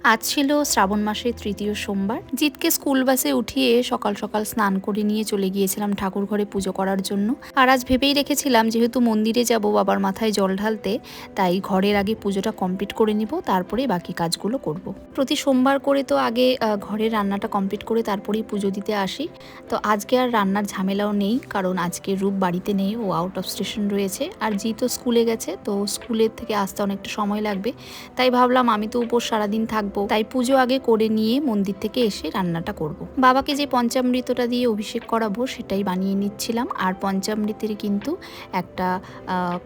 আজ ছিল শ্রাবণ মাসের তৃতীয় সোমবার। জিতকে স্কুল বাসে উঠিয়ে সকাল সকাল স্নান করে নিয়ে চলে গিয়েছিলাম ঠাকুর ঘরে পুজো করার জন্য। আর আজ ভেবেই রেখেছিলাম যেহেতু মন্দিরে যাব বাবার মাথায় জল ঢালতে, তাই ঘরের আগে পুজোটা কমপ্লিট করে নিব, তারপরে বাকি কাজগুলো করব। প্রতি সোমবার করে তো আগে ঘরের রান্নাটা কমপ্লিট করে তারপরেই পুজো দিতে আসি। তো আজকে আর রান্নার ঝামেলাও নেই, কারণ আজকে রূপ বাড়িতে নেই, ও আউট অফ স্টেশন রয়েছে। আর জিতও স্কুলে গেছে, তো স্কুলের থেকে আসতে অনেকটা সময় লাগবে। তাই ভাবলাম আমি তো উপর সারাদিন থাকবো, তাই পুজো আগে করে নিয়ে মন্দির থেকে এসে রান্নাটা করব। বাবাকে যে পঞ্চামৃতটা দিয়ে অভিষেক করাবো সেটাই বানিয়ে নিচ্ছিলাম। আর পঞ্চামৃতের কিন্তু একটা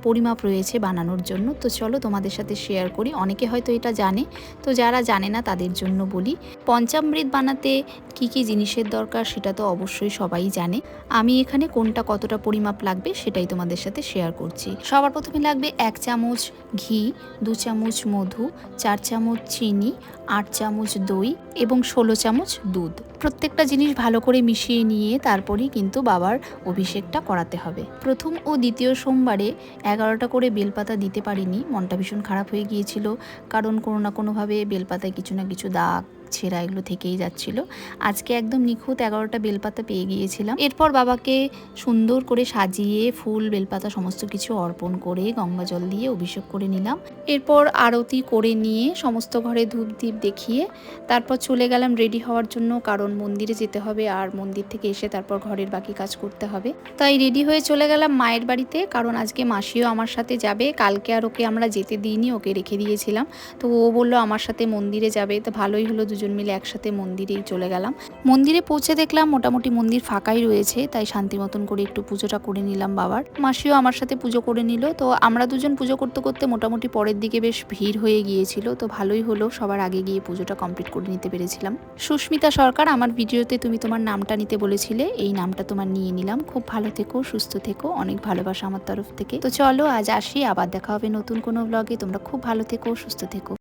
পরিমাপ রয়েছে বানানোর জন্য, তো চলো তোমাদের সাথে শেয়ার করি। অনেকে হয়তো এটা জানে, তো যারা জানে না তাদের জন্য বলি। পঞ্চামৃত বানাতে কি কি জিনিসের দরকার সেটা তো অবশ্যই সবাই জানে। আমি এখানে কোনটা কতটা পরিমাপ লাগবে সেটাই তোমাদের সাথে শেয়ার করছি। সবার প্রথমে লাগবে 1 চামচ ঘি, 2 চামচ মধু, 4 চামচ চিনি, 8 চামচ দই এবং 16 চামচ দুধ। প্রত্যেকটা জিনিস ভালো করে মিশিয়ে নিয়ে তারপরেই কিন্তু বাবার অভিষেকটা করাতে হবে। প্রথম ও দ্বিতীয় সোমবারে 11টা করে বেলপাতা দিতে পারিনি, মনটা ভীষণ খারাপ হয়ে গিয়েছিল, কারণ কোনো না কোনোভাবে বেলপাতায় কিছু না কিছু দাগ ছেঁড়া এগুলো থেকেই যাচ্ছিল। আজকে একদম নিখুঁত 11টা বেলপাতা পেয়ে গিয়েছিলাম। এরপর বাবাকে সুন্দর করে সাজিয়ে ফুল বেলপাতা সমস্ত কিছু অর্পণ করে গঙ্গা জল দিয়ে অভিষেক করে নিলাম। এরপর আরতি করে নিয়ে সমস্ত ঘরে ধূপ দ্বীপ দেখিয়ে তারপর চলে গেলাম রেডি হওয়ার জন্য, কারণ মন্দিরে যেতে হবে আর মন্দির থেকে এসে তারপর ঘরের বাকি কাজ করতে হবে। তাই রেডি হয়ে চলে গেলাম মায়ের বাড়িতে, কারণ আজকে মাসিও আমার সাথে যাবে। কালকে আর ওকে আমরা যেতে দিইনি, ওকে রেখে দিয়েছিলাম। তো ও বললো আমার সাথে মন্দিরে যাবে, তো ভালোই হলো, দুজন মিলে একসাথে মন্দিরেই চলে গেলাম। মন্দিরে পৌঁছে দেখলাম মোটামুটি মন্দির ফাঁকাই রয়েছে, তাই শান্তি মতন করে একটু পুজোটা করে নিলাম বাবার। মাসিও আমার সাথে পুজো করে নিল। তো আমরা দুজন পুজো করতে করতে মোটামুটি পরের দিকে বেশ ভিড় হয়ে গিয়েছিল, তো ভালোই হলো, সবার আগে গিয়ে পুজোটা কমপ্লিট করে নিতে পেরেছিলাম। সুস্মিতা সরকার, আমার ভিডিওতে তুমি তোমার নামটা নিতে বলেছিলে, এই নামটা তোমার নিয়ে নিলাম। খুব ভালো থেকো, সুস্থ থেকো, অনেক ভালোবাসা আমার তরফ থেকে। তো চলো আজ আসি, আবার দেখা হবে নতুন কোনো ব্লগে। তোমরা খুব ভালো থেকো, সুস্থ থেকো।